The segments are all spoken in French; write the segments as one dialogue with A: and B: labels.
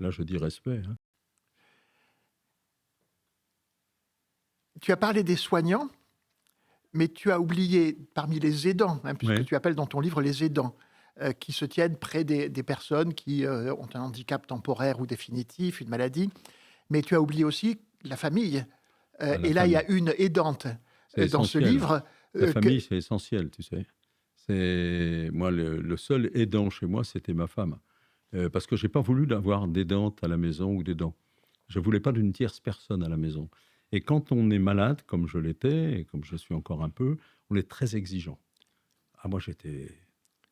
A: Là, je dis respect, hein.
B: Tu as parlé des soignants, mais tu as oublié parmi les aidants, hein, puisque
A: Oui,
B: tu appelles dans ton livre les aidants, qui se tiennent près des personnes qui, ont un handicap temporaire ou définitif, une maladie, mais tu as oublié aussi la famille,
A: à la
B: et là, il y a
A: famille.
B: une aidante,
A: C'est
B: dans ce
A: essentiel.
B: livre,
A: La
B: que
A: famille, c'est essentiel, tu sais? C'est moi, le seul aidant chez moi, c'était ma femme, parce que j'ai pas voulu d'avoir d'aidante à la maison ou d'aidant. Je voulais pas d'une tierce personne à la maison et quand on est malade, comme je l'étais et comme je suis encore un peu, on est très exigeant. Ah moi, j'étais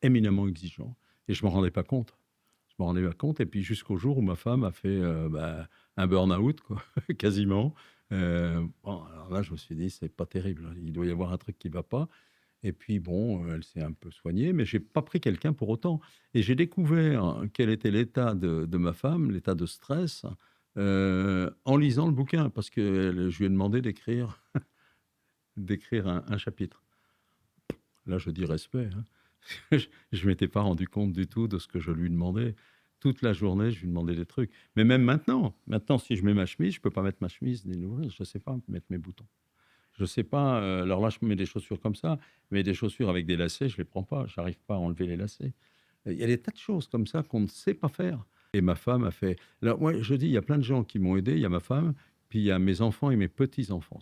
A: éminemment exigeant et je m'en rendais pas compte. Je m'en rendais pas compte et puis jusqu'au jour où ma femme a fait, un burn-out quoi, quasiment. Bon alors là, je me suis dit: «C'est pas terrible, hein, il doit y avoir un truc qui va pas». Et puis bon, elle s'est un peu soignée, mais j'ai pas pris quelqu'un pour autant. Et j'ai découvert quel était l'état de ma femme, l'état de stress, en lisant le bouquin parce que je lui ai demandé d'écrire un chapitre. Là, je dis respect, hein. Je m'étais pas rendu compte du tout de ce que je lui demandais. Toute la journée, je lui demandais des trucs. Mais même maintenant, si je mets ma chemise, je peux pas mettre ma chemise ni l'ouvrir, je sais pas mettre mes boutons. Je sais pas, alors là, je mets des chaussures comme ça, mais des chaussures avec des lacets, je les prends pas, j'arrive pas à enlever les lacets. Il y a des tas de choses comme ça qu'on ne sait pas faire et ma femme a fait alors moi, je dis, il y a plein de gens qui m'ont aidé, il y a ma femme, puis il y a mes enfants et mes petits-enfants.